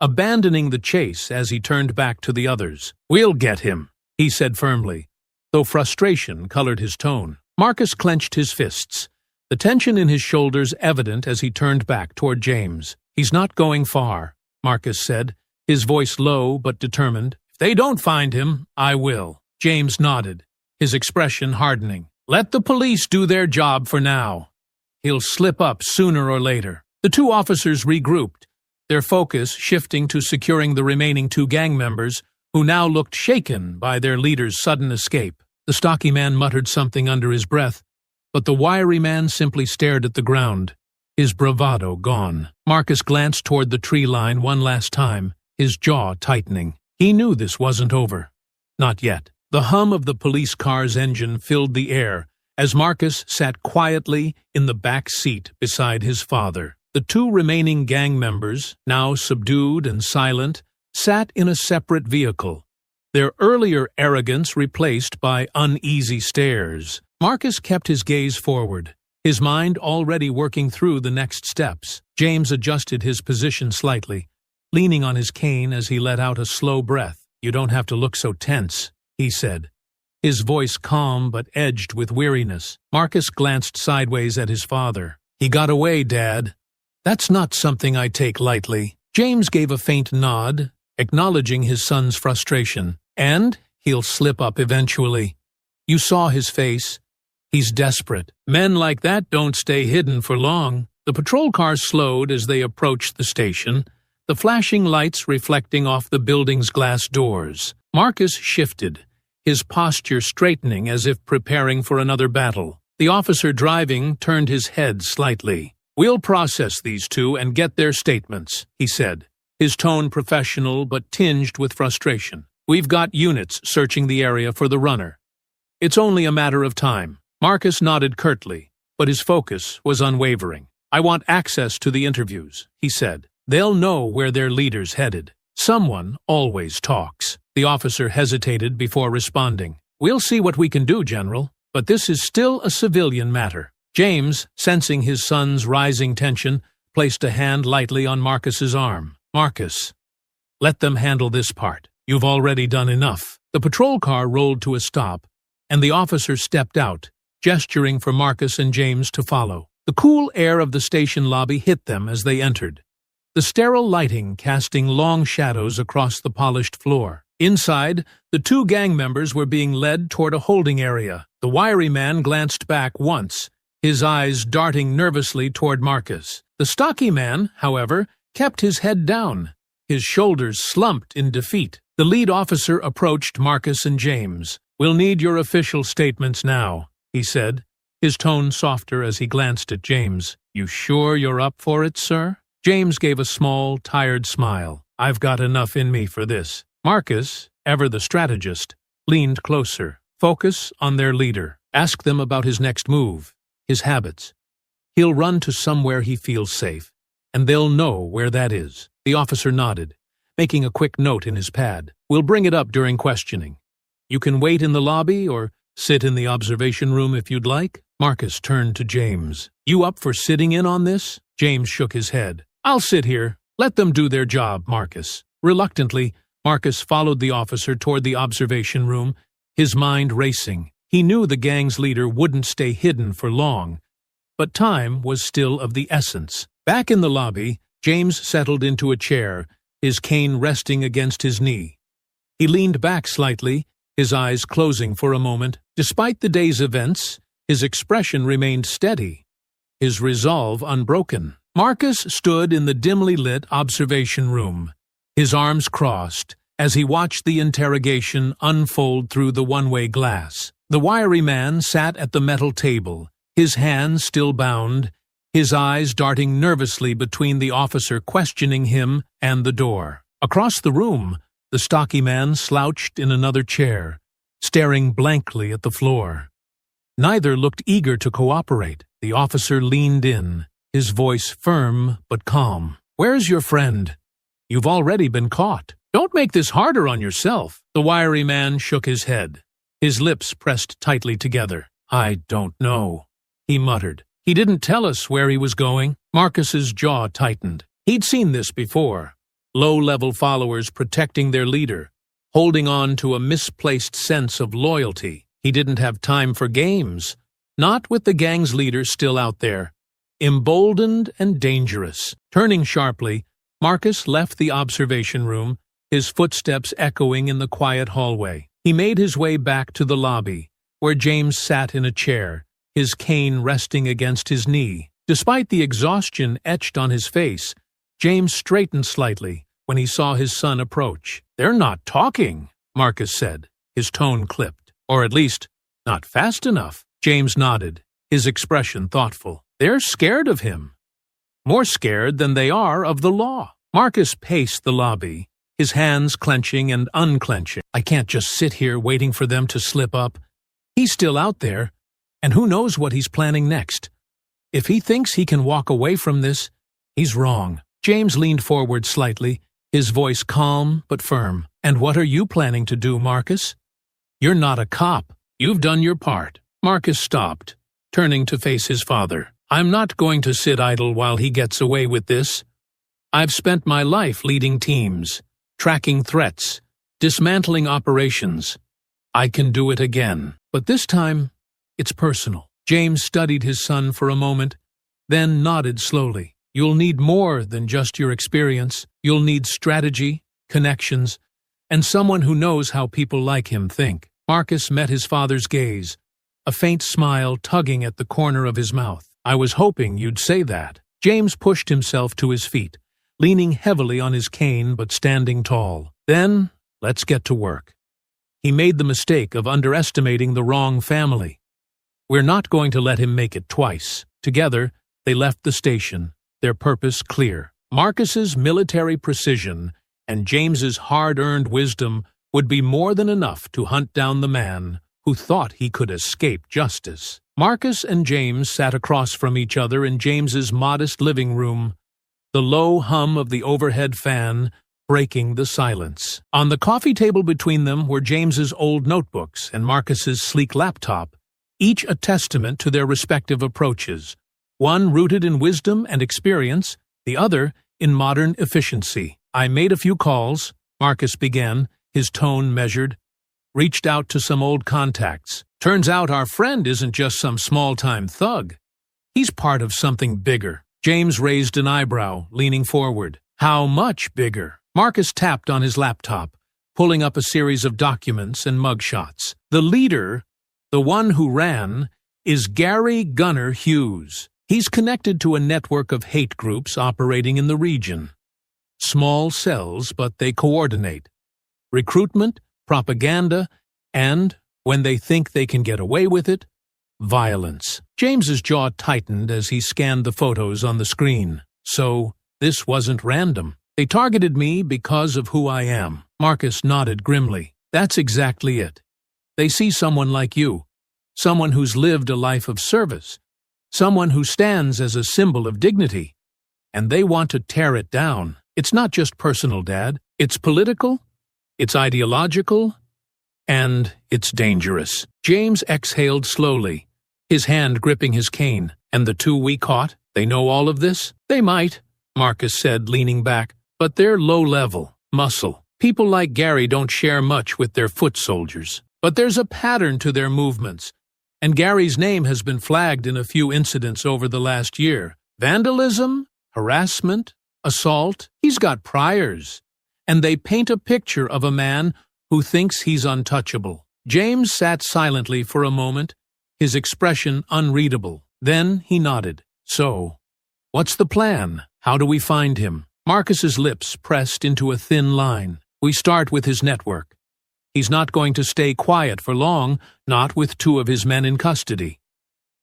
Speaker 1: abandoning the chase as he turned back to the others. "We'll get him," he said firmly, though frustration colored his tone. Marcus clenched his fists, the tension in his shoulders evident as he turned back toward James. "He's not going far," Marcus said, his voice low but determined. "If they don't find him, I will." James nodded, his expression hardening. "Let the police do their job for now. He'll slip up sooner or later." The two officers regrouped, their focus shifting to securing the remaining two gang members, who now looked shaken by their leader's sudden escape. The stocky man muttered something under his breath, but the wiry man simply stared at the ground, his bravado gone. Marcus glanced toward the tree line one last time, his jaw tightening. He knew this wasn't over. Not yet. The hum of the police car's engine filled the air as Marcus sat quietly in the back seat beside his father. The two remaining gang members, now subdued and silent, sat in a separate vehicle, their earlier arrogance replaced by uneasy stares. Marcus kept his gaze forward, his mind already working through the next steps. James adjusted his position slightly, leaning on his cane as he let out a slow breath. "You don't have to look so tense," he said, his voice calm but edged with weariness. Marcus glanced sideways at his father. "He got away, Dad. That's not something I take lightly." James gave a faint nod, acknowledging his son's frustration. "And he'll slip up eventually. You saw his face. He's desperate. Men like that don't stay hidden for long." The patrol car slowed as they approached the station, the flashing lights reflecting off the building's glass doors. Marcus shifted, his posture straightening as if preparing for another battle. The officer driving turned his head slightly. "We'll process these two and get their statements," he said, his tone professional but tinged with frustration. "We've got units searching the area for the runner. It's only a matter of time." Marcus nodded curtly, but his focus was unwavering. "I want access to the interviews," he said. "They'll know where their leader's headed. Someone always talks." The officer hesitated before responding. "We'll see what we can do, General, but this is still a civilian matter." James, sensing his son's rising tension, placed a hand lightly on Marcus's arm. "Marcus, let them handle this part. You've already done enough." The patrol car rolled to a stop, and the officer stepped out, gesturing for Marcus and James to follow. The cool air of the station lobby hit them as they entered, the sterile lighting casting long shadows across the polished floor. Inside, the two gang members were being led toward a holding area. The wiry man glanced back once, his eyes darting nervously toward Marcus. The stocky man, however, kept his head down, his shoulders slumped in defeat. The lead officer approached Marcus and James. "We'll need your official statements now," he said, his tone softer as he glanced at James. "You sure you're up for it, sir?" James gave a small, tired smile. "I've got enough in me for this." Marcus, ever the strategist, leaned closer. "Focus on their leader. Ask them about his next move, his habits. He'll run to somewhere he feels safe, and they'll know where that is." The officer nodded, making a quick note in his pad. "We'll bring it up during questioning. You can wait in the lobby or sit in the observation room if you'd like." Marcus turned to James. "You up for sitting in on this?" James shook his head. "I'll sit here. Let them do their job, Marcus." Reluctantly, Marcus followed the officer toward the observation room, his mind racing. He knew the gang's leader wouldn't stay hidden for long, but time was still of the essence. Back in the lobby, James settled into a chair, his cane resting against his knee. He leaned back slightly, his eyes closing for a moment. Despite the day's events, his expression remained steady, his resolve unbroken. Marcus stood in the dimly lit observation room, his arms crossed, as he watched the interrogation unfold through the one-way glass. The wiry man sat at the metal table, his hands still bound, his eyes darting nervously between the officer questioning him and the door. Across the room, the stocky man slouched in another chair, staring blankly at the floor. Neither looked eager to cooperate. The officer leaned in, his voice firm but calm. "Where's your friend? You've already been caught. Don't make this harder on yourself." The wiry man shook his head, his lips pressed tightly together. "I don't know," he muttered. "He didn't tell us where he was going." Marcus's jaw tightened. He'd seen this before. Low-level followers protecting their leader, holding on to a misplaced sense of loyalty. He didn't have time for games, not with the gang's leader still out there. Emboldened and dangerous. Turning sharply, Marcus left the observation room, his footsteps echoing in the quiet hallway. He made his way back to the lobby, where James sat in a chair, his cane resting against his knee. Despite the exhaustion etched on his face, James straightened slightly when he saw his son approach. "They're not talking," Marcus said, his tone clipped. "Or at least, not fast enough." James nodded, his expression thoughtful. "They're scared of him. More scared than they are of the law." Marcus paced the lobby, his hands clenching and unclenching. "I can't just sit here waiting for them to slip up. He's still out there, and who knows what he's planning next. If he thinks he can walk away from this, he's wrong." James leaned forward slightly, his voice calm but firm. "And what are you planning to do, Marcus? You're not a cop. You've done your part." Marcus stopped, turning to face his father. "I'm not going to sit idle while he gets away with this. I've spent my life leading teams, tracking threats, dismantling operations. I can do it again. But this time, it's personal." James studied his son for a moment, then nodded slowly. "You'll need more than just your experience. You'll need strategy, connections, and someone who knows how people like him think." Marcus met his father's gaze, a faint smile tugging at the corner of his mouth. "I was hoping you'd say that." James pushed himself to his feet, leaning heavily on his cane but standing tall. "Then, let's get to work." He made the mistake of underestimating the wrong family. We're not going to let him make it twice. Together, they left the station, their purpose clear. Marcus's military precision and James's hard-earned wisdom would be more than enough to hunt down the man who thought he could escape justice. Marcus and James sat across from each other in James's modest living room, the low hum of the overhead fan breaking the silence. On the coffee table between them were James's old notebooks and Marcus's sleek laptop, each a testament to their respective approaches, one rooted in wisdom and experience, the other in modern efficiency. "I made a few calls," Marcus began, his tone measured. "Reached out to some old contacts. Turns out our friend isn't just some small-time thug. He's part of something bigger." James raised an eyebrow, leaning forward. "How much bigger?" Marcus tapped on his laptop, pulling up a series of documents and mugshots. "The leader, the one who ran, is Gary Gunner Hughes. He's connected to a network of hate groups operating in the region. Small cells, but they coordinate. Recruitment, propaganda, and, when they think they can get away with it, violence." James's jaw tightened as he scanned the photos on the screen. "So, this wasn't random. They targeted me because of who I am." Marcus nodded grimly. "That's exactly it. They see someone like you, someone who's lived a life of service, someone who stands as a symbol of dignity, and they want to tear it down. It's not just personal, Dad. It's political, it's ideological, and it's dangerous." James exhaled slowly, his hand gripping his cane. "And the two we caught, they know all of this?" "They might," Marcus said, leaning back, "but they're low-level, muscle. People like Gary don't share much with their foot soldiers. But there's a pattern to their movements, and Gary's name has been flagged in a few incidents over the last year. Vandalism, harassment, assault. He's got priors, and they paint a picture of a man who thinks he's untouchable." James sat silently for a moment, his expression unreadable. Then he nodded. "So, what's the plan? How do we find him?" Marcus's lips pressed into a thin line. "We start with his network. He's not going to stay quiet for long, not with two of his men in custody.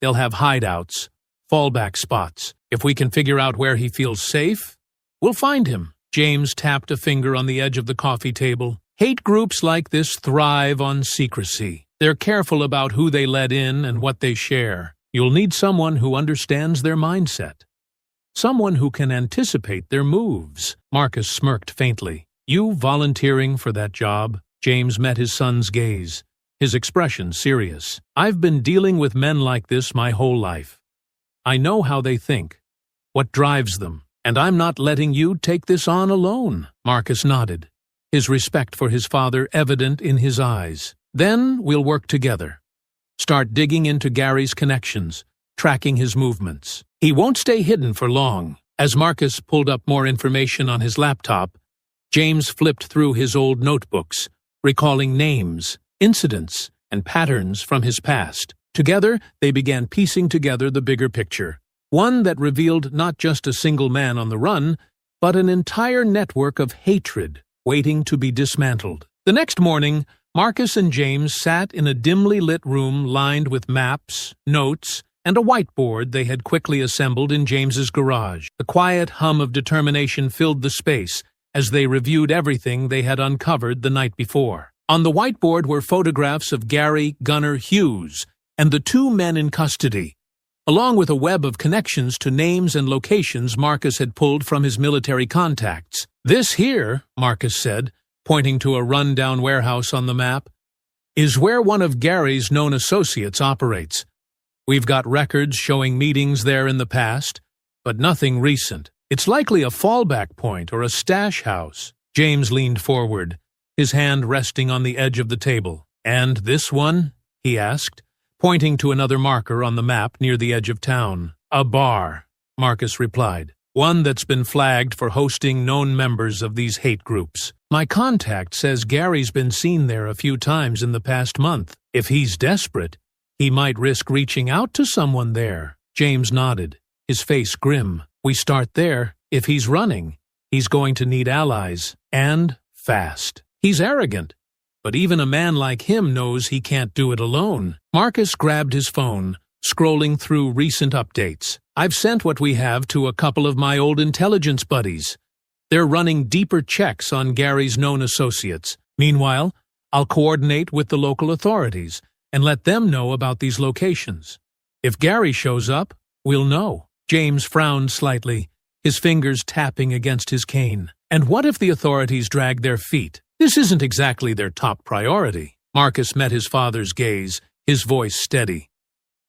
Speaker 1: They'll have hideouts, fallback spots. If we can figure out where he feels safe, we'll find him." James tapped a finger on the edge of the coffee table. "Hate groups like this thrive on secrecy. They're careful about who they let in and what they share. You'll need someone who understands their mindset. Someone who can anticipate their moves." Marcus smirked faintly. "You volunteering for that job?" James met his son's gaze, his expression serious. "I've been dealing with men like this my whole life. I know how they think, what drives them, and I'm not letting you take this on alone." Marcus nodded, his respect for his father evident in his eyes. "Then we'll work together. Start digging into Gary's connections, tracking his movements. He won't stay hidden for long." As Marcus pulled up more information on his laptop, James flipped through his old notebooks, recalling names, incidents, and patterns from his past. Together, they began piecing together the bigger picture, one that revealed not just a single man on the run, but an entire network of hatred waiting to be dismantled. The next morning, Marcus and James sat in a dimly lit room lined with maps, notes, and a whiteboard they had quickly assembled in James's garage. The quiet hum of determination filled the space as they reviewed everything they had uncovered the night before. On the whiteboard were photographs of Gary Gunner Hughes and the 2 men in custody, along with a web of connections to names and locations Marcus had pulled from his military contacts. "This here," Marcus said, pointing to a run-down warehouse on the map, "is where one of Gary's known associates operates. We've got records showing meetings there in the past, but nothing recent. It's likely a fallback point or a stash house." James leaned forward, his hand resting on the edge of the table. "And this one?" he asked, pointing to another marker on the map near the edge of town. "A bar," Marcus replied. "One that's been flagged for hosting known members of these hate groups. My contact says Gary's been seen there a few times in the past month. If he's desperate, he might risk reaching out to someone there." James nodded, his face grim. "We start there. If he's running, he's going to need allies, and fast. He's arrogant, but even a man like him knows he can't do it alone." Marcus grabbed his phone, scrolling through recent updates. "I've sent what we have to a couple of my old intelligence buddies. They're running deeper checks on Gary's known associates. Meanwhile, I'll coordinate with the local authorities and let them know about these locations. If Gary shows up, we'll know." James frowned slightly, his fingers tapping against his cane. "And what if the authorities drag their feet? This isn't exactly their top priority." Marcus met his father's gaze, his voice steady.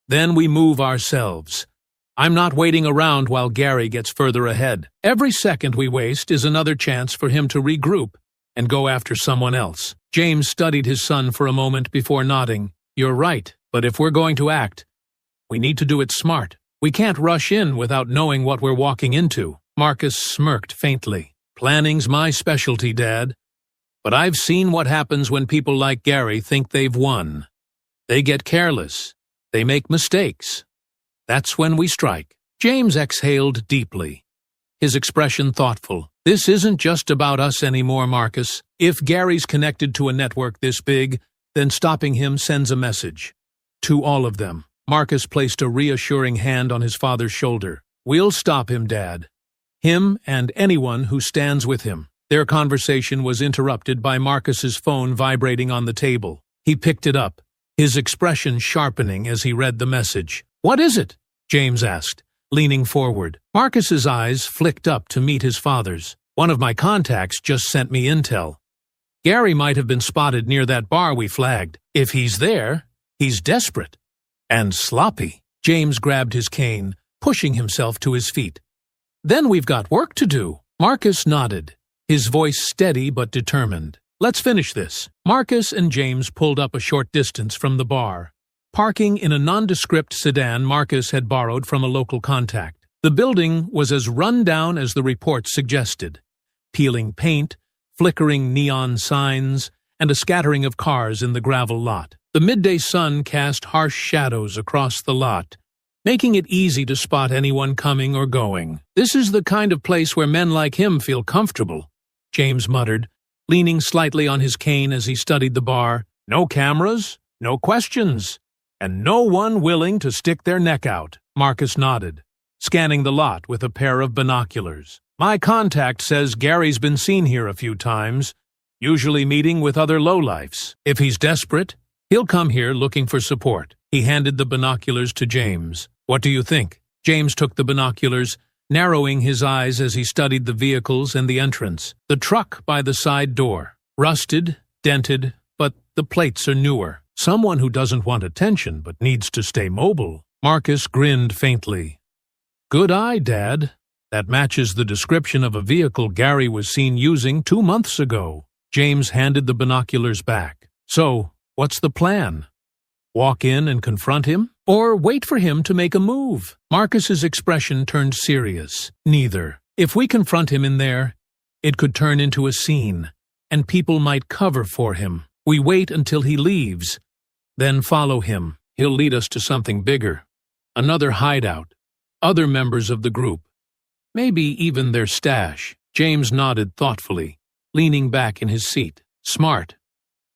Speaker 1: "Then we move ourselves. I'm not waiting around while Gary gets further ahead. Every second we waste is another chance for him to regroup and go after someone else." James studied his son for a moment before nodding. "You're right, but if we're going to act, we need to do it smart. We can't rush in without knowing what we're walking into." Marcus smirked faintly. "Planning's my specialty, Dad. But I've seen what happens when people like Gary think they've won. They get careless. They make mistakes. That's when we strike." James exhaled deeply, his expression thoughtful. "This isn't just about us anymore, Marcus. If Gary's connected to a network this big, then stopping him sends a message. To all of them." Marcus placed a reassuring hand on his father's shoulder. "We'll stop him, Dad. Him and anyone who stands with him." Their conversation was interrupted by Marcus's phone vibrating on the table. He picked it up, his expression sharpening as he read the message. "What is it?" James asked, leaning forward. Marcus's eyes flicked up to meet his father's. "One of my contacts just sent me intel. Gary might have been spotted near that bar we flagged. If he's there, he's desperate. And sloppy." James grabbed his cane, pushing himself to his feet. "Then we've got work to do." Marcus nodded, his voice steady but determined. "Let's finish this." Marcus and James pulled up a short distance from the bar, parking in a nondescript sedan Marcus had borrowed from a local contact. The building was as run-down as the report suggested. Peeling paint, flickering neon signs, and a scattering of cars in the gravel lot. The midday sun cast harsh shadows across the lot, making it easy to spot anyone coming or going. "This is the kind of place where men like him feel comfortable," James muttered, leaning slightly on his cane as he studied the bar. "No cameras, no questions. and no one willing to stick their neck out. Marcus nodded, scanning the lot with a pair of binoculars. My contact says Gary's been seen here a few times, usually meeting with other lowlifes. If he's desperate, he'll come here looking for support. He handed the binoculars to James. What do you think? James took the binoculars, narrowing his eyes as he studied the vehicles and the entrance. The truck by the side door. Rusted, dented, but the plates are newer. Someone who doesn't want attention but needs to stay mobile. Marcus grinned faintly. Good eye, Dad. That matches the description of a vehicle Gary was seen using 2 months ago. James handed the binoculars back. So, what's the plan? Walk in and confront him? Or wait for him to make a move? Marcus's expression turned serious. Neither. If we confront him in there, it could turn into a scene, and people might cover for him. We wait until he leaves, then follow him. He'll lead us to something bigger. Another hideout. Other members of the group. Maybe even their stash. James nodded thoughtfully, leaning back in his seat. Smart.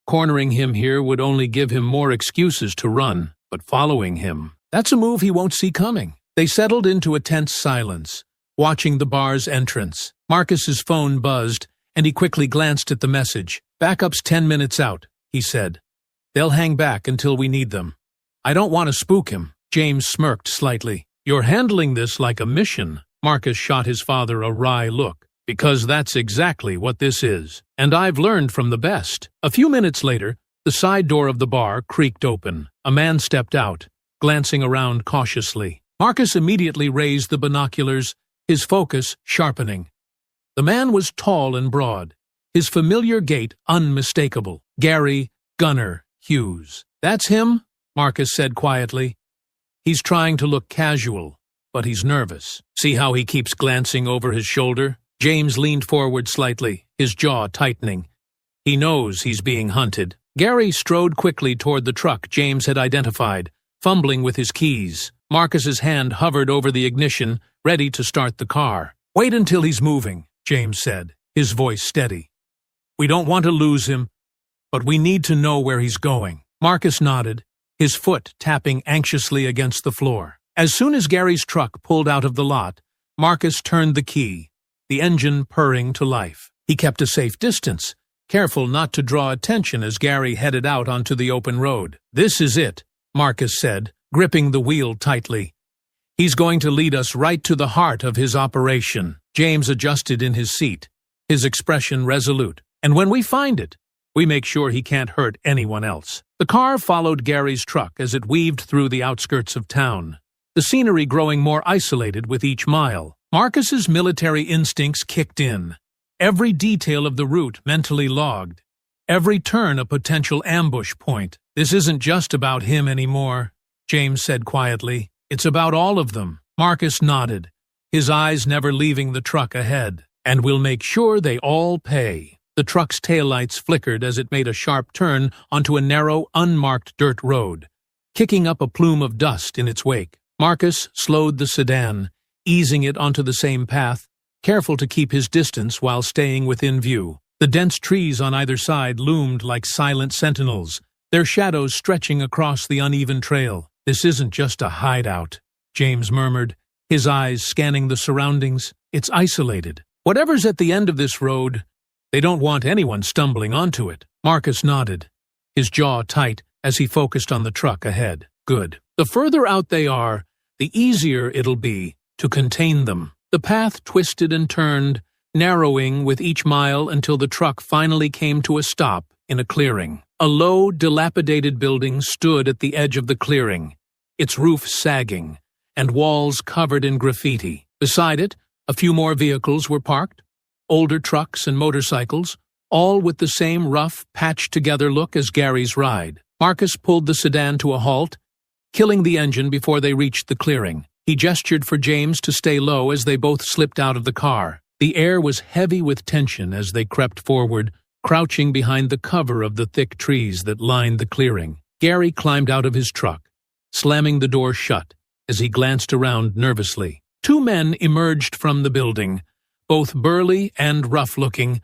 Speaker 1: Cornering him here would only give him more excuses to run, but following him, that's a move he won't see coming. They settled into a tense silence, watching the bar's entrance. Marcus's phone buzzed, and he quickly glanced at the message. Backup's 10 minutes out, he said. They'll hang back until we need them. I don't want to spook him. James smirked slightly. You're handling this like a mission. Marcus shot his father a wry look. Because that's exactly what this is. And I've learned from the best. A few minutes later, the side door of the bar creaked open. A man stepped out, glancing around cautiously. Marcus immediately raised the binoculars, his focus sharpening. The man was tall and broad, his familiar gait unmistakable. Gary Gunner Hughes. That's him, Marcus said quietly. He's trying to look casual, but he's nervous. See how he keeps glancing over his shoulder? James leaned forward slightly, his jaw tightening. He knows he's being hunted. Gary strode quickly toward the truck James had identified, fumbling with his keys. Marcus's hand hovered over the ignition, ready to start the car. Wait until he's moving, James said, his voice steady. We don't want to lose him, but we need to know where he's going. Marcus nodded, his foot tapping anxiously against the floor. As soon as Gary's truck pulled out of the lot, Marcus turned the key, the engine purring to life. He kept a safe distance, careful not to draw attention as Gary headed out onto the open road. This is it, Marcus said, gripping the wheel tightly. He's going to lead us right to the heart of his operation. James adjusted in his seat, his expression resolute. And when we find it, we make sure he can't hurt anyone else. The car followed Gary's truck as it weaved through the outskirts of town, the scenery growing more isolated with each mile. Marcus's military instincts kicked in. Every detail of the route mentally logged. Every turn a potential ambush point. This isn't just about him anymore, James said quietly. It's about all of them. Marcus nodded, his eyes never leaving the truck ahead. And we'll make sure they all pay. The truck's taillights flickered as it made a sharp turn onto a narrow, unmarked dirt road, kicking up a plume of dust in its wake. Marcus slowed the sedan, easing it onto the same path, careful to keep his distance while staying within view. The dense trees on either side loomed like silent sentinels, their shadows stretching across the uneven trail. This isn't just a hideout, James murmured, his eyes scanning the surroundings. It's isolated. Whatever's at the end of this road, they don't want anyone stumbling onto it. Marcus nodded, his jaw tight as he focused on the truck ahead. Good. The further out they are, the easier it'll be to contain them. The path twisted and turned, narrowing with each mile until the truck finally came to a stop in a clearing. A low, dilapidated building stood at the edge of the clearing, its roof sagging, and walls covered in graffiti. Beside it, a few more vehicles were parked, older trucks and motorcycles, all with the same rough, patched-together look as Gary's ride. Marcus pulled the sedan to a halt, killing the engine before they reached the clearing. He gestured for James to stay low as they both slipped out of the car. The air was heavy with tension as they crept forward, crouching behind the cover of the thick trees that lined the clearing. Gary climbed out of his truck, slamming the door shut as he glanced around nervously. Two men emerged from the building, both burly and rough-looking,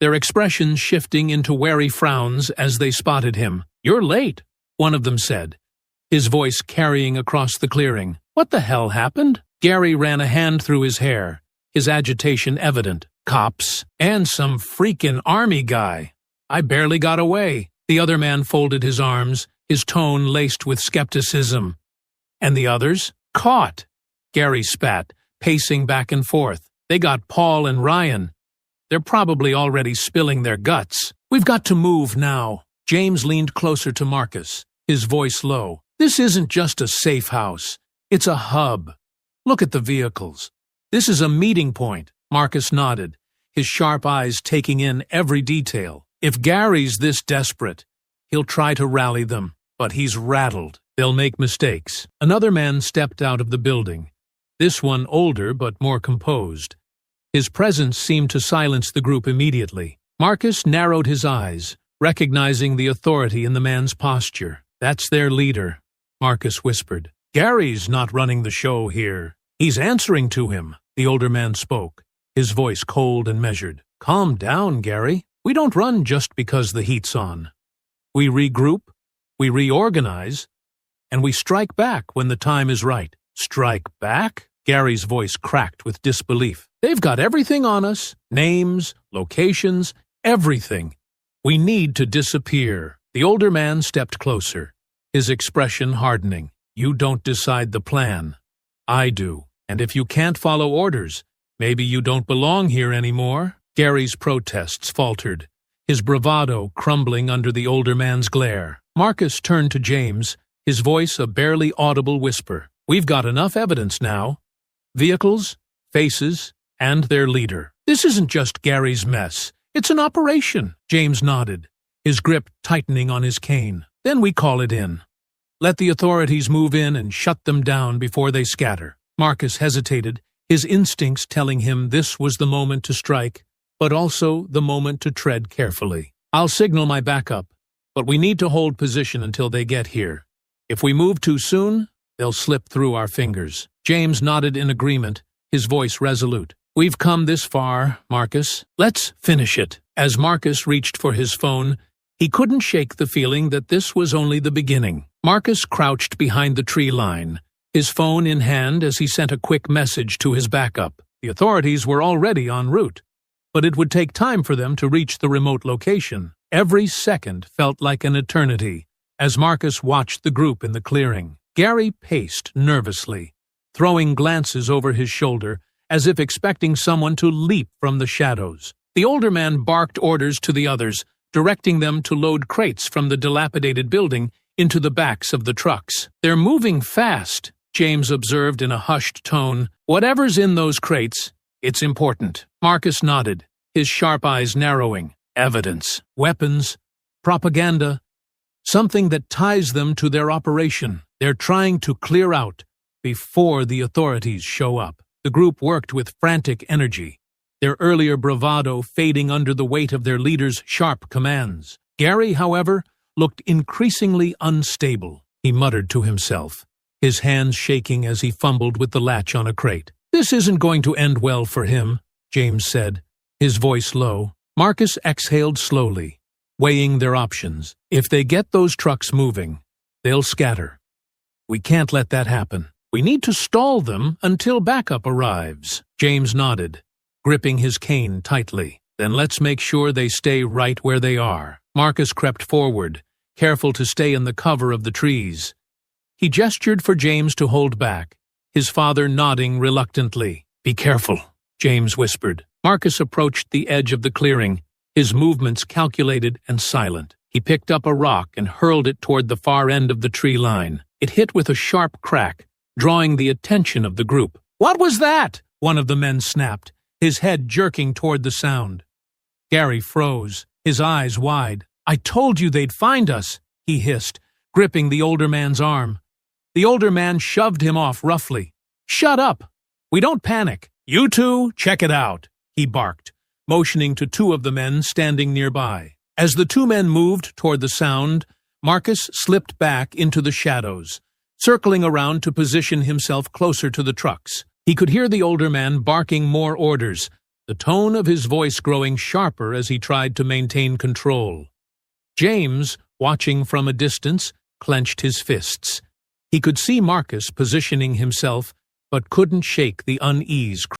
Speaker 1: their expressions shifting into wary frowns as they spotted him. "You're late," one of them said, his voice carrying across the clearing. What the hell happened? Gary ran a hand through his hair, his agitation evident. Cops, and some freaking army guy. I barely got away. The other man folded his arms, his tone laced with skepticism. And the others? Caught. Gary spat, pacing back and forth. They got Paul and Ryan. They're probably already spilling their guts. We've got to move now. James leaned closer to Marcus, his voice low. This isn't just a safe house. It's a hub. Look at the vehicles. This is a meeting point. Marcus nodded, his sharp eyes taking in every detail. If Gary's this desperate, he'll try to rally them, but he's rattled. They'll make mistakes. Another man stepped out of the building, this one older but more composed. His presence seemed to silence the group immediately. Marcus narrowed his eyes, recognizing the authority in the man's posture. That's their leader, Marcus whispered. Gary's not running the show here. He's answering to him. The older man spoke, his voice cold and measured. Calm down, Gary. We don't run just because the heat's on. We regroup, we reorganize, and we strike back when the time is right. Strike back? Gary's voice cracked with disbelief. They've got everything on us. Names, locations, everything. We need to disappear. The older man stepped closer, his expression hardening. You don't decide the plan. I do. And if you can't follow orders, maybe you don't belong here anymore. Gary's protests faltered, his bravado crumbling under the older man's glare. Marcus turned to James, his voice a barely audible whisper. We've got enough evidence now. Vehicles, faces, and their leader. This isn't just Gary's mess. It's an operation. James nodded, his grip tightening on his cane. Then we call it in. Let the authorities move in and shut them down before they scatter. Marcus hesitated, his instincts telling him this was the moment to strike, but also the moment to tread carefully. I'll signal my backup, but we need to hold position until they get here. If we move too soon, they'll slip through our fingers. James nodded in agreement, his voice resolute. We've come this far, Marcus. Let's finish it. As Marcus reached for his phone, he couldn't shake the feeling that this was only the beginning. Marcus crouched behind the tree line, his phone in hand as he sent a quick message to his backup. The authorities were already en route, but it would take time for them to reach the remote location. Every second felt like an eternity as Marcus watched the group in the clearing. Gary paced nervously, throwing glances over his shoulder as if expecting someone to leap from the shadows. The older man barked orders to the others, directing them to load crates from the dilapidated building into the backs of the trucks. They're moving fast, James observed in a hushed tone. Whatever's in those crates, it's important. Marcus nodded, his sharp eyes narrowing. Evidence, weapons, propaganda, something that ties them to their operation. They're trying to clear out before the authorities show up. The group worked with frantic energy, their earlier bravado fading under the weight of their leader's sharp commands. Gary, however, looked increasingly unstable. He muttered to himself, his hands shaking as he fumbled with the latch on a crate. This isn't going to end well for him, James said, his voice low. Marcus exhaled slowly, weighing their options. If they get those trucks moving, they'll scatter. We can't let that happen. We need to stall them until backup arrives. James nodded, gripping his cane tightly. Then let's make sure they stay right where they are. Marcus crept forward, careful to stay in the cover of the trees. He gestured for James to hold back, his father nodding reluctantly. Be careful, James whispered. Marcus approached the edge of the clearing, his movements calculated and silent. He picked up a rock and hurled it toward the far end of the tree line. It hit with a sharp crack, drawing the attention of the group. What was that? One of the men snapped, his head jerking toward the sound. Gary froze, his eyes wide. I told you they'd find us, he hissed, gripping the older man's arm. The older man shoved him off roughly. Shut up! We don't panic. You two, check it out, he barked, motioning to two of the men standing nearby. As the two men moved toward the sound, Marcus slipped back into the shadows, circling around to position himself closer to the trucks. He could hear the older man barking more orders, the tone of his voice growing sharper as he tried to maintain control. James, watching from a distance, clenched his fists, He could see Marcus positioning himself, but couldn't shake the unease